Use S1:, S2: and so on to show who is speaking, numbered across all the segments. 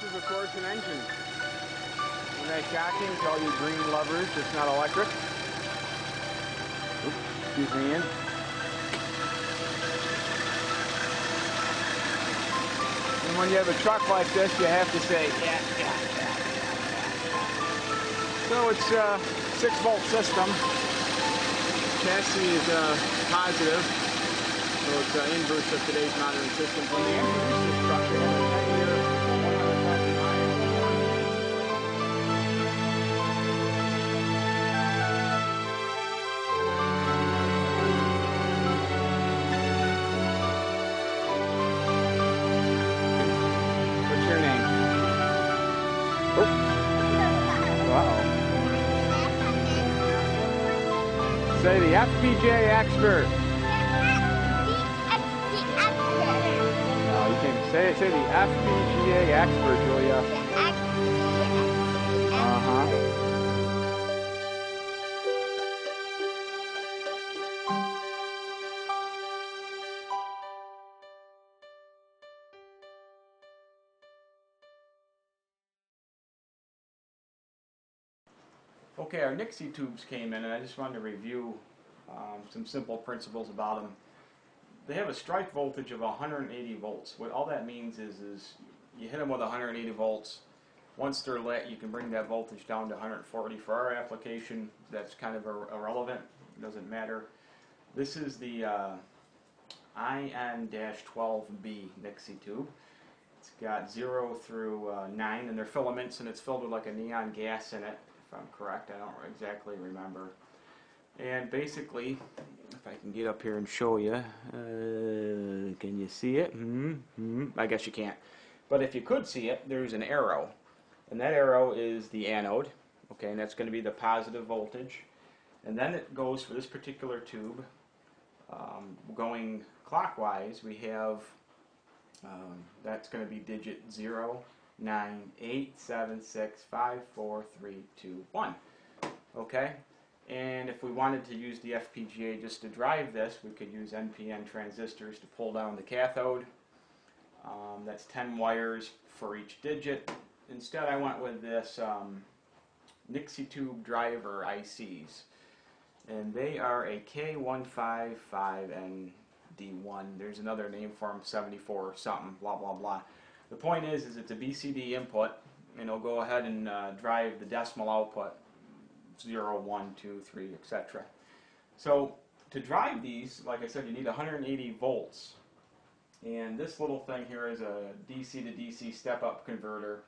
S1: this is, of course, an engine. Isn't that shocking to all you green lovers? It's not electric. Oops, excuse me, Ian. And when you have a truck like this, you have to say, yeah. So it's a 6-volt system. Chassis is positive. So it's the inverse of today's modern systems. When they introduced this truck, they had a 10-year, 100,000 miles. What's your name? Oh. Uh-oh. Say the FPGA expert. Say the FPGA expert, Julia. Uh-huh. Okay, our Nixie tubes came in, and I just wanted to review some simple principles about them. They have a strike voltage of 180 volts. What all that means is you hit them with 180 volts. Once they're lit, you can bring that voltage down to 140. For our application, that's kind of irrelevant. It doesn't matter. This is the IN-12B Nixie tube. It's got 0 through 9, and they're filaments, and it's filled with like a neon gas in it, if I'm correct. I don't exactly remember. And basically, if I can get up here and show you, can you see it? I guess you can't. But if you could see it, there's an arrow. And that arrow is the anode. Okay, and that's going to be the positive voltage. And then it goes for this particular tube, going clockwise, we have, that's going to be digit 0, 9, 8, 7, 6, 5, 4, 3, 2, 1. Okay? And if we wanted to use the FPGA just to drive this, we could use NPN transistors to pull down the cathode. That's 10 wires for each digit. Instead, I went with this Nixie tube driver ICs. And they are a K155ND1. There's another name for them, 74 something, blah, blah, blah. The point is it's a BCD input, and it'll go ahead and drive the decimal output. 0, 1, 2, 3, etc. So to drive these, like I said, you need 180 volts. And this little thing here is a DC to DC step-up converter.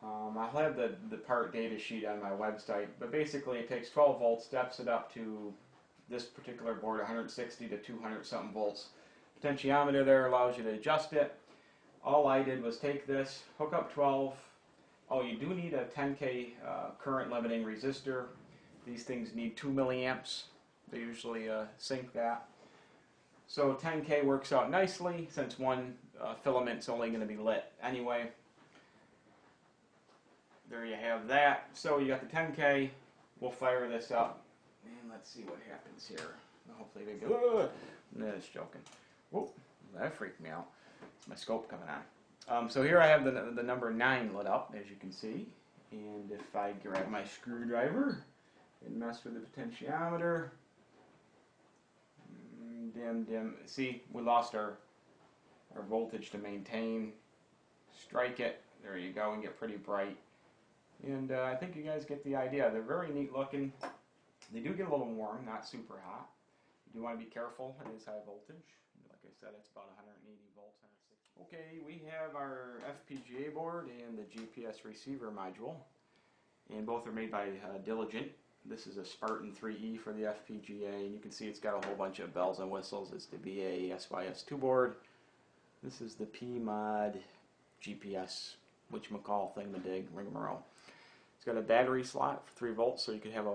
S1: I'll have the part data sheet on my website, but basically it takes 12 volts, steps it up to this particular board, 160 to 200 something volts. Potentiometer there allows you to adjust it. All I did was take this, hook up 12. Oh, you do need a 10K current limiting resistor. These things need 2 milliamps. They usually sync that. So 10K works out nicely since one filament's only going to be lit anyway. There you have that. So you got the 10K. We'll fire this up. And let's see what happens here. Hopefully they go. No, just joking. Whoop, that freaked me out. It's my scope coming on. So here I have the number 9 lit up, as you can see. And if I grab my screwdriver and mess with the potentiometer, dim. See, we lost our voltage to maintain. Strike it. There you go, and get pretty bright. And I think you guys get the idea. They're very neat looking. They do get a little warm, not super hot. You do want to be careful. It is high voltage. Like I said, it's about 180 volts. Okay, we have our FPGA board and the GPS receiver module, and both are made by Diligent. This is a Spartan 3E for the FPGA, and you can see it's got a whole bunch of bells and whistles. It's the BA SYS2 board. This is the PMOD GPS, whatchamacall, thingamadig, rigmarole. It's got a battery slot for 3 volts, so you can have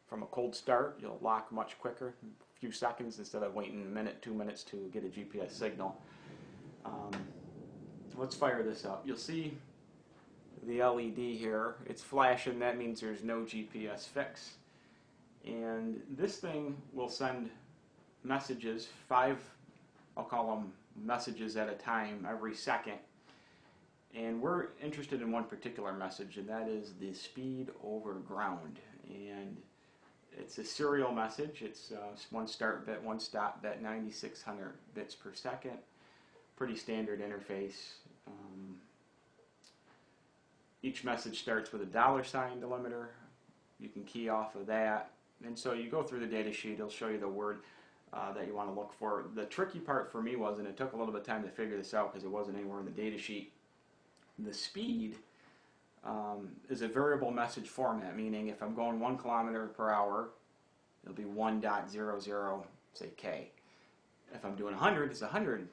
S1: from a cold start, you'll lock much quicker, a few seconds instead of waiting a minute, 2 minutes to get a GPS signal. Let's fire this up. You'll see the LED here. It's flashing. That means there's no GPS fix. And this thing will send messages, 5, I'll call them messages at a time, every second. And we're interested in one particular message, and that is the speed over ground. And it's a serial message. It's one start bit, one stop bit, 9600 bits per second. Pretty standard interface. Each message starts with a $sign delimiter. You can key off of that. And so you go through the data sheet, it'll show you the word that you want to look for. The tricky part for me was, and it took a little bit of time to figure this out because it wasn't anywhere in the data sheet, the speed is a variable message format, meaning if I'm going 1 kilometer per hour, it'll be 1.00, say K. If I'm doing 100, it's 100,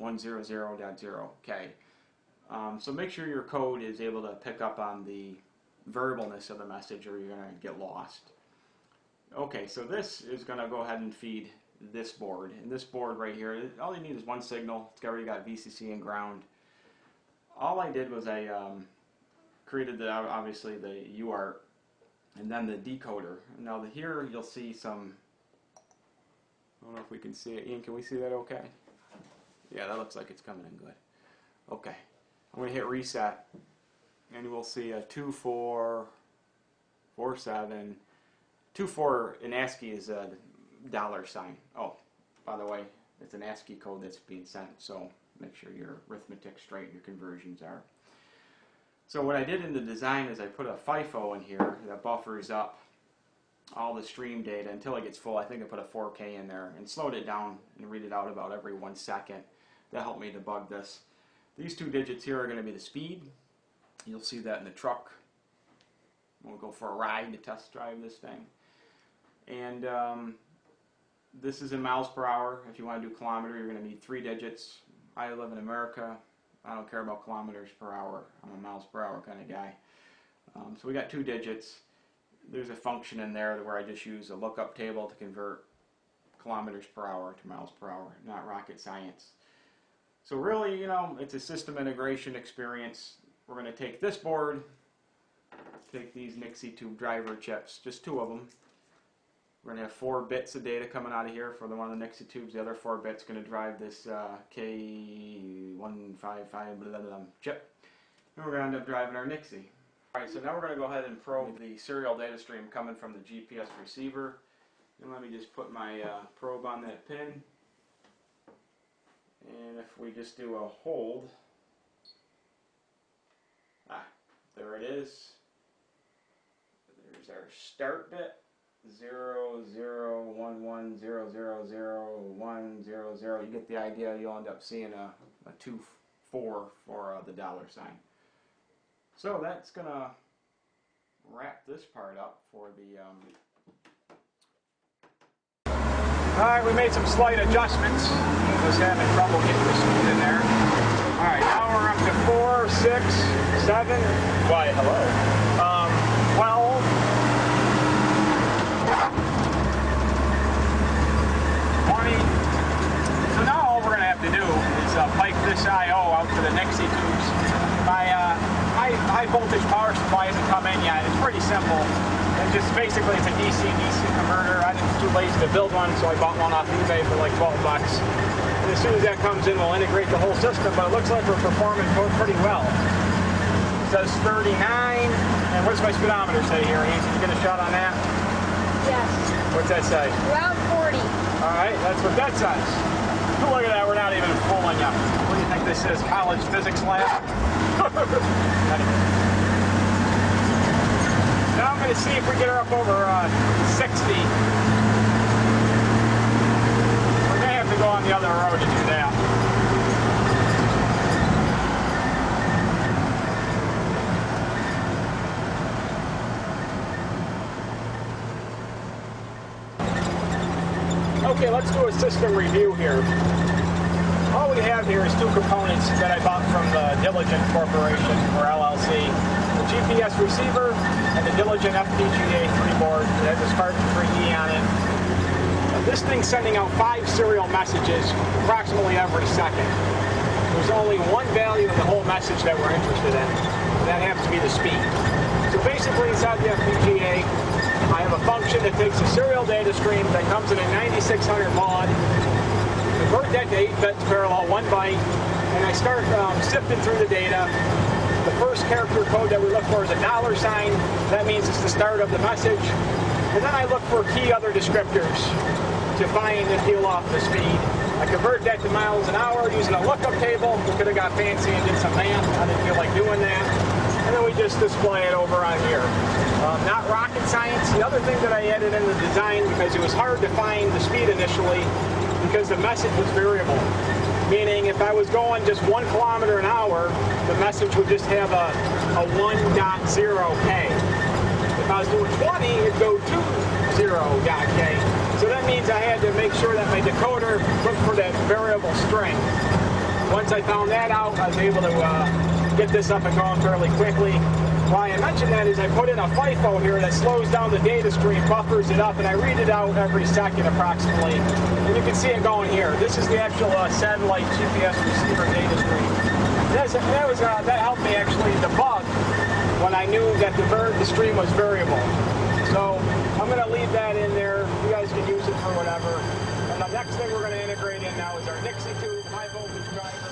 S1: 100.0 K. So make sure your code is able to pick up on the variableness of the message or you're going to get lost. Okay, so this is going to go ahead and feed this board. And this board right here, all you need is one signal. It's already got VCC and ground. All I did was I created obviously the UART and then the decoder. Now here you'll see some, I don't know if we can see it. Ian, can we see that okay? Yeah, that looks like it's coming in good. Okay, I'm going to hit reset and we'll see a 2447. 24 in ASCII is a $sign. Oh, by the way, it's an ASCII code that's being sent, so make sure your arithmetic's straight and your conversions are. So what I did in the design is I put a FIFO in here that buffers up all the stream data until it gets full. I think I put a 4K in there and slowed it down and read it out about every 1 second. That helped me debug this. These 2 digits here are going to be the speed. You'll see that in the truck. We'll go for a ride to test drive this thing. And this is in miles per hour. If you want to do kilometer, you're going to need 3 digits. I live in America. I don't care about kilometers per hour. I'm a miles per hour kind of guy. So we got 2 digits. There's a function in there where I just use a lookup table to convert kilometers per hour to miles per hour. Not rocket science. So really, you know, it's a system integration experience. We're going to take this board, take these Nixie tube driver chips, just 2 of them. We're going to have 4 bits of data coming out of here for one of the Nixie tubes. The other 4 bits going to drive this K155 chip. And we're going to end up driving our Nixie. Alright, so now we're going to go ahead and probe the serial data stream coming from the GPS receiver. And let me just put my probe on that pin. And if we just do a hold, there it is. There's our start bit. 00110000100. You get the idea. You'll end up seeing a 24 for the $sign. So that's gonna wrap this part up for the. All right, we made some slight adjustments. I was having trouble getting the speed in there. All right, now we're up to 4, 6, 7. Why? Hello. 12. 20. So now all we're going to have to do is pipe this I/O out to the Nixie tubes. My high voltage power supply hasn't come in yet. It's pretty simple. And just basically it's a DC-DC converter. I was too lazy to build one, so I bought one off eBay for like 12 bucks. And as soon as that comes in, we'll integrate the whole system, but it looks like we're performing pretty well. It says 39. And what does my speedometer say here? Can you get a shot on that?
S2: Yes.
S1: What's that say?
S2: Around 40.
S1: Alright, that's what that says. Look at that, we're not even fooling you. What do you think this is? College physics lab? Now I'm going to see if we get her up over 60. We're going to have to go on the other road to do that. Okay, let's do a system review here. All we have here is 2 components that I bought from the Diligent Corporation, or LLC. The GPS receiver and the Diligent FPGA 3 board that has this carbon free E on it. This thing's sending out 5 serial messages approximately every second. There's only one value in the whole message that we're interested in, and that happens to be the speed. So basically inside the FPGA, I have a function that takes a serial data stream that comes in a 9600 baud, convert that to 8 bits parallel, 1 byte, and I start sifting through the data,
S3: The first character code that we look for is a $sign. That means it's the start of the message. And then I look for key other descriptors to find and peel off the speed. I convert that to miles an hour using a lookup table. We could have got fancy and did some math. I didn't feel like doing that. And then we just display it over on here. Not rocket science. The other thing that I added in the design, because it was hard to find the speed initially, because the message was variable. Meaning if I was going just 1 kilometer an hour, the message would just have a 1.0K. If I was doing 20, it'd go 20.K. So that means I had to make sure that my decoder looked for that variable string. Once I found that out, I was able to get this up and going fairly quickly. Why I mention that is I put in a FIFO here that slows down the data stream, buffers it up, and I read it out every second approximately. And you can see it going here. This is the actual satellite GPS receiver data stream. That helped me actually debug when I knew that the stream was variable. So I'm going to leave that in there. You guys can use it for whatever. And the next thing we're going to integrate in now is our Nixie tube high voltage drive.